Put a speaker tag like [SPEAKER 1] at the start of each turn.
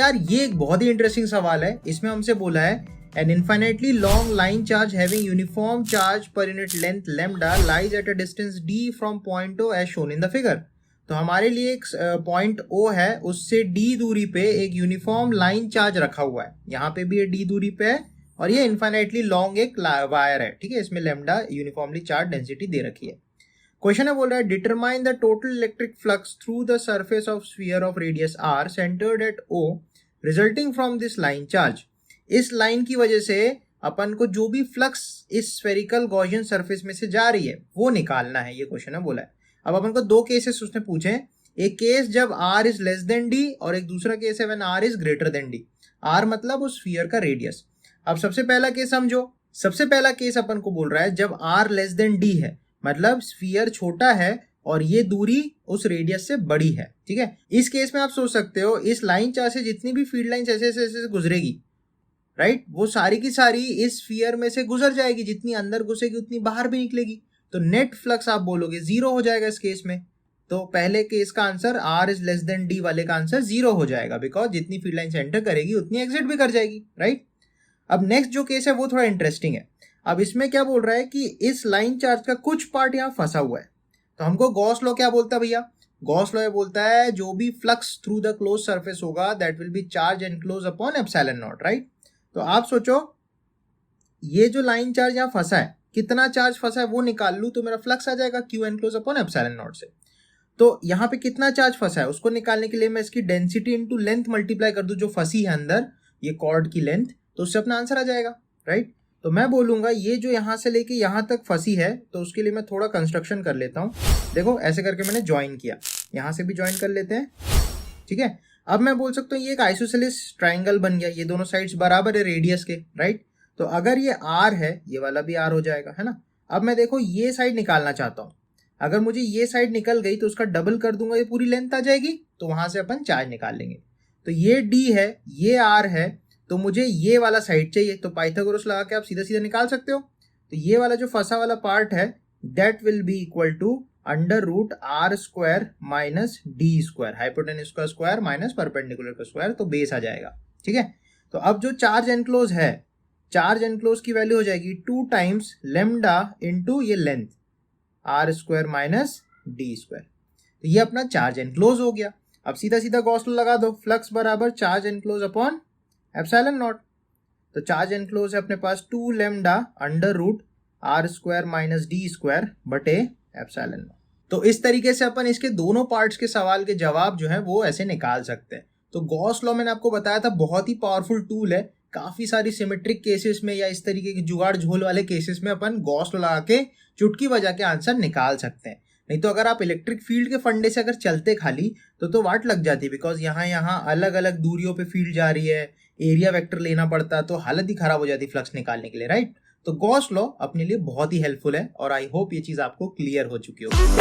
[SPEAKER 1] यार ये एक बहुत ही इंटरेस्टिंग सवाल है। इसमें हमसे बोला है an infinitely long line charge having uniform charge per unit length lambda lies at a distance d from point O as shown in the figure। तो हमारे लिए एक पॉइंट O है, उससे d दूरी पे एक यूनिफॉर्म लाइन चार्ज रखा हुआ है। यहाँ पे भी ये d दूरी पे है और ये इन्फाइनाइटली लॉन्ग एक वायर है, ठीक है। इसमें लैम्डा यूनिफॉर्मली चार्ज डेंसिटी दे रखी है। क्वेश्चन है बोल रहा है determine the total electric flux through the surface of sphere of radius r centred at O resulting from this line charge. इस लाइन की वजह से अपन को जो भी फ्लक्स इस स्फेरिकल गॉसियन सरफेस में से जा रही है वो निकालना है, ये क्वेश्चन है बोला है। अब अपन को दो केसेस उसने पूछे हैं, एक केस जब r is less than d और एक दूसरा केस है when r is greater than d। r मतलब उस स्फीयर का रेडियस। अब सबसे पहला केस समझो। सबसे पहला केस अपन को बोल रहा है जब r लेस देन d है, मतलब स्फीयर छोटा है और ये दूरी उस रेडियस से बड़ी है, ठीक है। इस केस में आप सोच सकते हो इस लाइन चार्ज से जितनी भी फील्ड लाइन ऐसे ऐसे गुजरेगी, राइट, वो सारी की सारी इस स्फीयर में से गुजर जाएगी। जितनी अंदर घुसेगी उतनी बाहर भी निकलेगी, तो नेट फ्लक्स आप बोलोगे जीरो हो जाएगा इस केस में। तो पहले केस का answer r is less than d वाले का आंसर जीरो हो जाएगा, बिकॉज जितनी फील्ड लाइन एंटर करेगी उतनी एग्जिट भी कर जाएगी, राइट। अब नेक्स्ट जो केस है वो थोड़ा इंटरेस्टिंग है। अब इसमें क्या बोल रहा है कि इस लाइन चार्ज का कुछ पार्ट यहाँ फंसा हुआ है। तो हमको गॉस लॉ क्या बोलता है भैया? गॉस लॉ बोलता है जो भी flux through the close surface होगा that will be charge enclose upon epsilon naught, right. तो आप सोचो ये जो लाइन चार्ज यहाँ फंसा है, कितना चार्ज फंसा है वो निकाल लूँ तो मेरा फ्लक्स आ जाएगा Q enclose upon epsilon not से। तो यहाँ पे कितना चार्ज फंसा है उसको निकालने के लिए मैं इसकी डेंसिटी इनटू लेंथ मल्टीप्लाई कर दूं जो फंसी है अंदर, ये कॉर्ड की लेंथ, तो उससे अपना आंसर आ जाएगा, राइट। तो मैं बोलूंगा ये जो यहाँ से लेके यहाँ तक फंसी है, तो उसके लिए मैं थोड़ा कंस्ट्रक्शन कर लेता हूँ। देखो ऐसे करके मैंने ज्वाइन किया, यहाँ से भी ज्वाइन कर लेते हैं, ठीक है। अब मैं बोल सकता हूँ ये एक आइसोसेलेस ट्राइंगल बन गया, ये दोनों साइड्स बराबर है रेडियस के, राइट। तो अगर ये r है, ये वाला भी r हो जाएगा, है ना। अब मैं देखो ये साइड निकालना चाहता हूँ, अगर मुझे ये साइड निकल गई तो उसका डबल कर दूंगा, ये पूरी लेंथ आ जाएगी, तो वहां से अपन चार्ज निकाल लेंगे। तो ये d है, ये r है, तो मुझे ये वाला साइड चाहिए, तो पाइथागोरस लगा के आप सीधा सीधा निकाल सकते हो। तो ये वाला जो फंसा वाला पार्ट है that will be equal to under root r square minus d square, hypotenuse का स्क्वायर माइनस परपेंडिकुलर का स्क्वायर, तो बेस आ जाएगा, ठीक है। तो अब जो चार्ज एनक्लोज है, चार्ज एनक्लोज की वैल्यू हो जाएगी 2 टाइम्स लेमडा इंटू ये length r square minus d square. तो ये अपना चार्ज एनक्लोज हो गया। अब सीधा सीधा गॉस लॉ लगा दो, फ्लक्स बराबर charge enclose upon epsilon naught. तो चार्ज एनक्लोज है अपने पास 2 lambda under root r square minus d square बटे एप्सिलॉन नॉट। तो इस तरीके से अपन इसके दोनों पार्ट्स के सवाल के जवाब जो है वो ऐसे निकाल सकते हैं। तो गॉस लॉ मैंने आपको बताया था बहुत ही पावरफुल टूल है। काफी सारी सिमेट्रिक केसेस में या इस तरीके के जुगाड़ झोल वाले केसेस में अपन गॉस लॉ लगा के चुटकी बजा के आंसर निकाल सकते हैं। नहीं तो अगर आप इलेक्ट्रिक फील्ड के फंडे से अगर चलते खाली तो वाट लग जाती, बिकॉज यहाँ अलग अलग दूरियों पे फील्ड जा रही है, एरिया वेक्टर लेना पड़ता, तो हालत ही खराब हो जाती फ्लक्स निकालने के लिए, राइट। तो गॉस लॉ अपने लिए बहुत ही हेल्पफुल है और आई होप ये चीज आपको क्लियर हो चुकी होगी।